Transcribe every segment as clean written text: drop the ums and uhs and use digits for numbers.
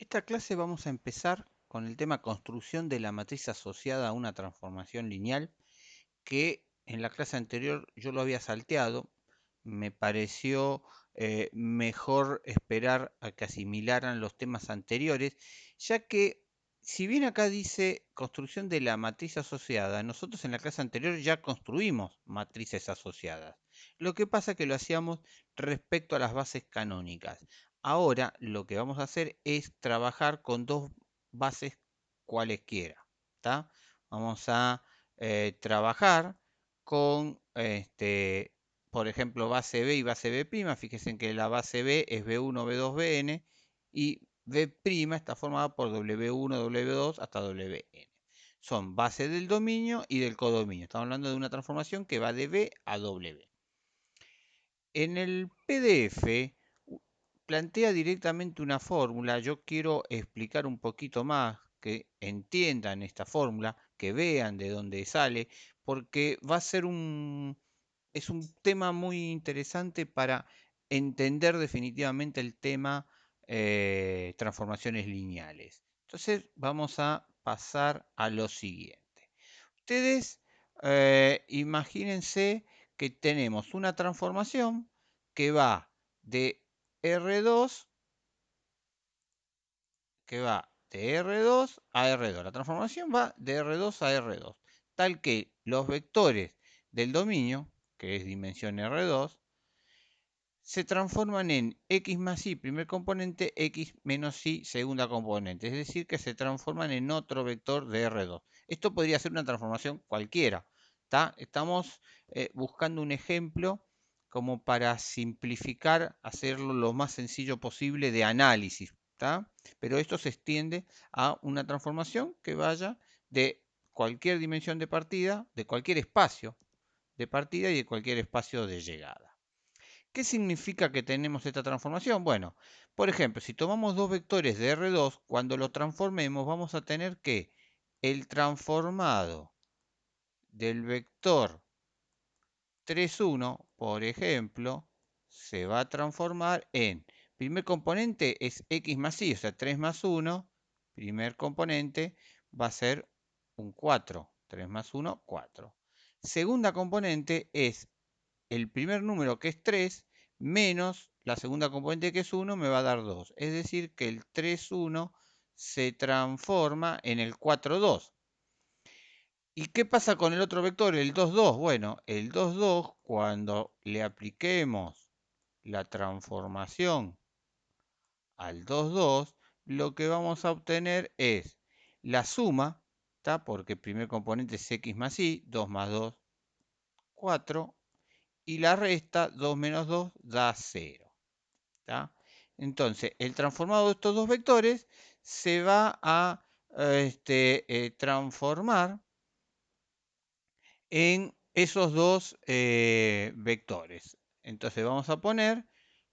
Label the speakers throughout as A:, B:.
A: Esta clase vamos a empezar con el tema construcción de la matriz asociada a una transformación lineal que en la clase anterior yo lo había salteado. Me pareció mejor esperar a que asimilaran los temas anteriores, ya que si bien acá dice construcción de la matriz asociada, nosotros en la clase anterior ya construimos matrices asociadas. Lo que pasa es que lo hacíamos respecto a las bases canónicas. Ahora lo que vamos a hacer es trabajar con dos bases cualesquiera. ¿Tá? Vamos a trabajar con, por ejemplo, base B y base B'. Fíjense que la base B es B1, B2, Bn y B' está formada por W1, W2 hasta Wn. Son bases del dominio y del codominio. Estamos hablando de una transformación que va de B a W. En el PDF plantea directamente una fórmula. Yo quiero explicar un poquito más, que entiendan esta fórmula, que vean de dónde sale, porque va a ser es un tema muy interesante para entender definitivamente el tema transformaciones lineales. Entonces vamos a pasar a lo siguiente. Ustedes imagínense que tenemos una transformación que va de R2, de R2 a R2. La transformación va de R2 a R2, tal que los vectores del dominio, que es dimensión R2, se transforman en x más y primer componente, x menos y segunda componente. Es decir, que se transforman en otro vector de R2. Esto podría ser una transformación cualquiera. ¿Tá? Estamos buscando un ejemplo como para simplificar, hacerlo lo más sencillo posible de análisis. ¿Tá? Pero esto se extiende a una transformación que vaya de cualquier dimensión de partida, de cualquier espacio de partida y de cualquier espacio de llegada. ¿Qué significa que tenemos esta transformación? Bueno, por ejemplo, si tomamos dos vectores de R2, cuando lo transformemos vamos a tener que el transformado del vector 3,1, por ejemplo, se va a transformar en, primer componente es x más y, o sea, 3 más 1, primer componente va a ser un 4, 3 más 1, 4. Segunda componente es el primer número, que es 3, menos la segunda componente, que es 1, me va a dar 2. Es decir, que el 3,1 se transforma en el 4,2. ¿Y qué pasa con el otro vector, el 2,2? Bueno, el 2,2, cuando le apliquemos la transformación al 2,2, lo que vamos a obtener es la suma, ¿tá? Porque el primer componente es x más y, 2 más 2, 4, y la resta, 2 menos 2, da 0. ¿Tá? Entonces, el transformado de estos dos vectores se va a transformar en esos dos vectores. Entonces, vamos a poner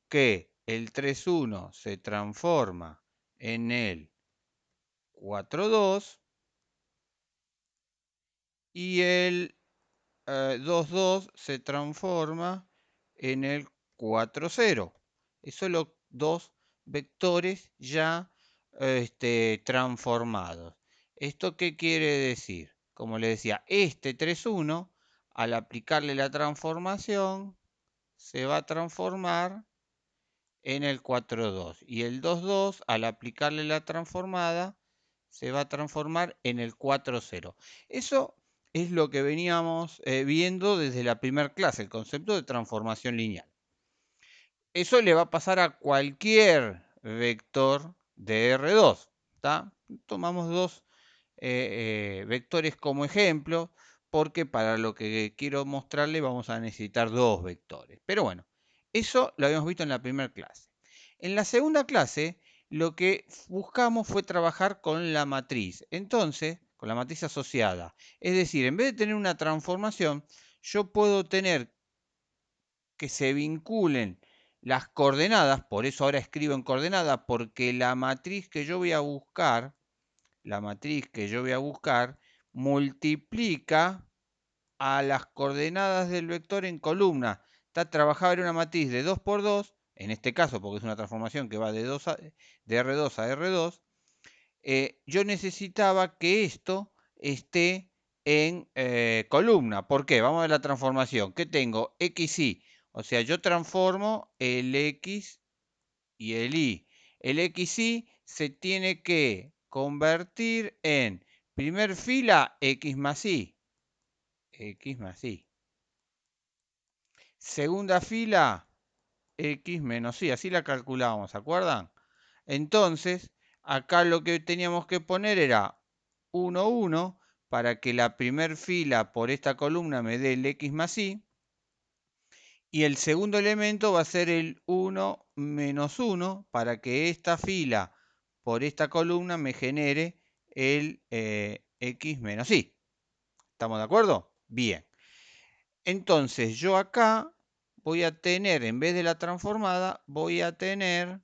A: que el 3,1 se transforma en el 4,2 y el 2,2 se transforma en el 4,0. Esos son los dos vectores ya transformados. ¿Esto qué quiere decir? Como les decía, este 3,1, al aplicarle la transformación, se va a transformar en el 4,2. Y el 2,2, al aplicarle la transformada, se va a transformar en el 4,0. Eso es lo que veníamos viendo desde la primera clase, el concepto de transformación lineal. Eso le va a pasar a cualquier vector de R2. ¿Tá? Tomamos dos vectores como ejemplo, porque para lo que quiero mostrarle vamos a necesitar dos vectores. Pero bueno, eso lo habíamos visto en la primera clase. En la segunda clase, lo que buscamos fue trabajar con la matriz. Entonces, con la matriz asociada. Es decir, en vez de tener una transformación, yo puedo tener que se vinculen las coordenadas, por eso ahora escribo en coordenadas, porque la matriz que yo voy a buscar, multiplica a las coordenadas del vector en columna. Está trabajada en una matriz de 2 por 2, en este caso, porque es una transformación que va de R2 a R2, yo necesitaba que esto esté en columna. ¿Por qué? Vamos a ver la transformación. ¿Qué tengo? XY. O sea, yo transformo el X y el Y. El XY se tiene que convertir en primer fila X más Y. X más Y. Segunda fila X menos Y. Así la calculábamos, ¿se acuerdan? Entonces, acá lo que teníamos que poner era 1, 1, para que la primer fila por esta columna me dé el X más Y. Y el segundo elemento va a ser el 1 menos 1, para que esta fila por esta columna me genere el X menos Y. ¿Estamos de acuerdo? Bien. Entonces, yo acá voy a tener, en vez de la transformada, voy a tener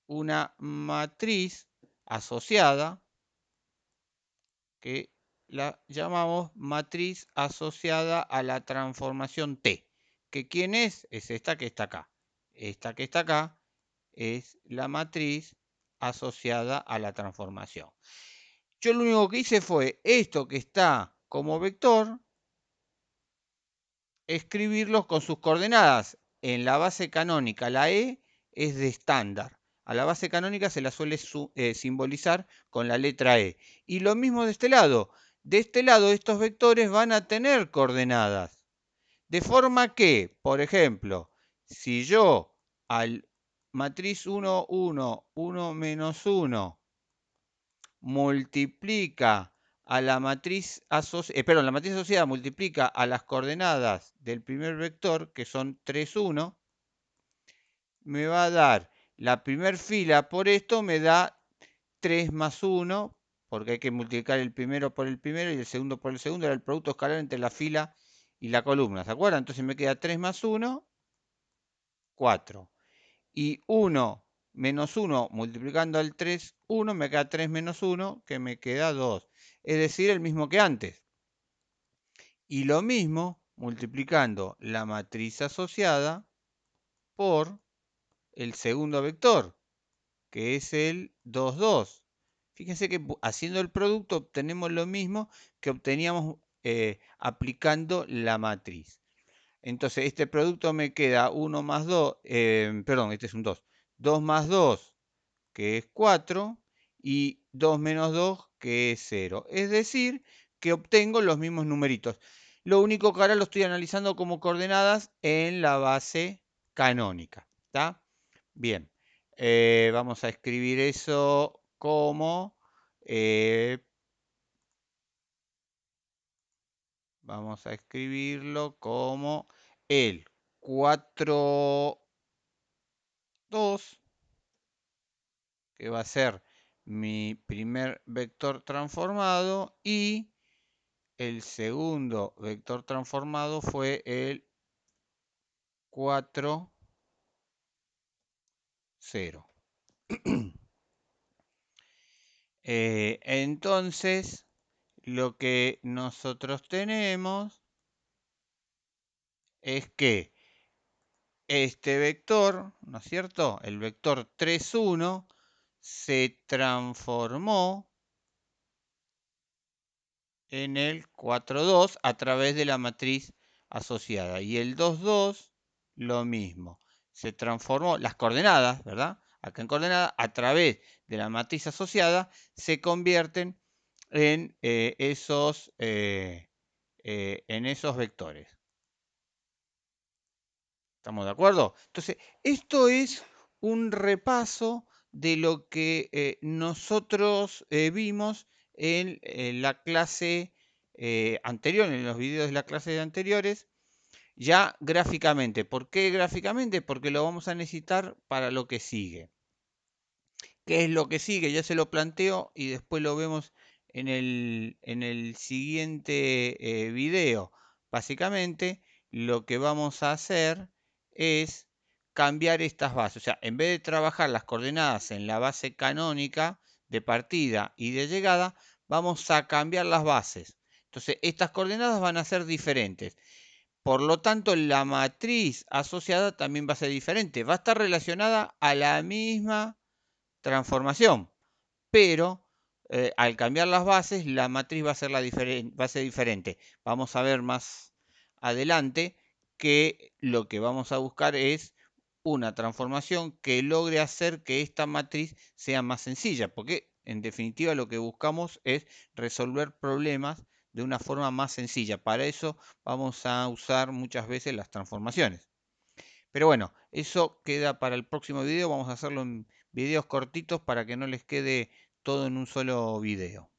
A: una matriz asociada que la llamamos matriz asociada a la transformación T. ¿Que quién es? Es esta que está acá. Esta que está acá es la matriz asociada a la transformación. Yo lo único que hice fue esto que está como vector, escribirlos con sus coordenadas. En la base canónica, la E es de estándar. A la base canónica se la suele simbolizar con la letra E. Y lo mismo de este lado. De este lado, estos vectores van a tener coordenadas. De forma que, por ejemplo, si yo al matriz 1, 1, 1 menos 1 multiplica a la matriz asociada, la matriz asociada multiplica a las coordenadas del primer vector, que son 3, 1, me va a dar la primera fila por esto, me da 3 más 1, porque hay que multiplicar el primero por el primero y el segundo por el segundo, era el producto escalar entre la fila y la columna, ¿se acuerdan? Entonces me queda 3 más 1, 4. Y 1 menos 1 multiplicando al 3, 1, me queda 3 menos 1, que me queda 2. Es decir, el mismo que antes. Y lo mismo multiplicando la matriz asociada por el segundo vector, que es el 2, 2. Fíjense que haciendo el producto obtenemos lo mismo que obteníamos aplicando la matriz. Entonces, este producto me queda 1 más 2, perdón, este es un 2. 2 más 2, que es 4, y 2 menos 2, que es 0. Es decir, que obtengo los mismos numeritos. Lo único que ahora lo estoy analizando como coordenadas en la base canónica. ¿Está? Bien. Vamos a escribir eso como... vamos a escribirlo como el 4, 2, que va a ser mi primer vector transformado, y el segundo vector transformado fue el 4, 0. Entonces, lo que nosotros tenemos es que este vector, ¿no es cierto? El vector 3, 1 se transformó en el 4, 2 a través de la matriz asociada. Y el 2, 2, lo mismo. Se transformó, las coordenadas, ¿verdad? Acá en coordenadas, a través de la matriz asociada, se convierten en, en esos vectores. ¿Estamos de acuerdo? Entonces, esto es un repaso de lo que nosotros vimos en la clase anterior, en los videos de la clase anteriores, ya gráficamente. ¿Por qué gráficamente? Porque lo vamos a necesitar para lo que sigue. ¿Qué es lo que sigue? Ya se lo planteo y después lo vemos en el siguiente video. Básicamente, lo que vamos a hacer es cambiar estas bases. O sea, en vez de trabajar las coordenadas en la base canónica de partida y de llegada, vamos a cambiar las bases. Entonces, estas coordenadas van a ser diferentes. Por lo tanto, la matriz asociada también va a ser diferente. Va a estar relacionada a la misma transformación, pero al cambiar las bases, la matriz va a ser, va a ser diferente. Vamos a ver más adelante que lo que vamos a buscar es una transformación que logre hacer que esta matriz sea más sencilla, porque en definitiva lo que buscamos es resolver problemas de una forma más sencilla. Para eso vamos a usar muchas veces las transformaciones. Pero bueno, eso queda para el próximo video. Vamos a hacerlo en videos cortitos para que no les quede todo en un solo video.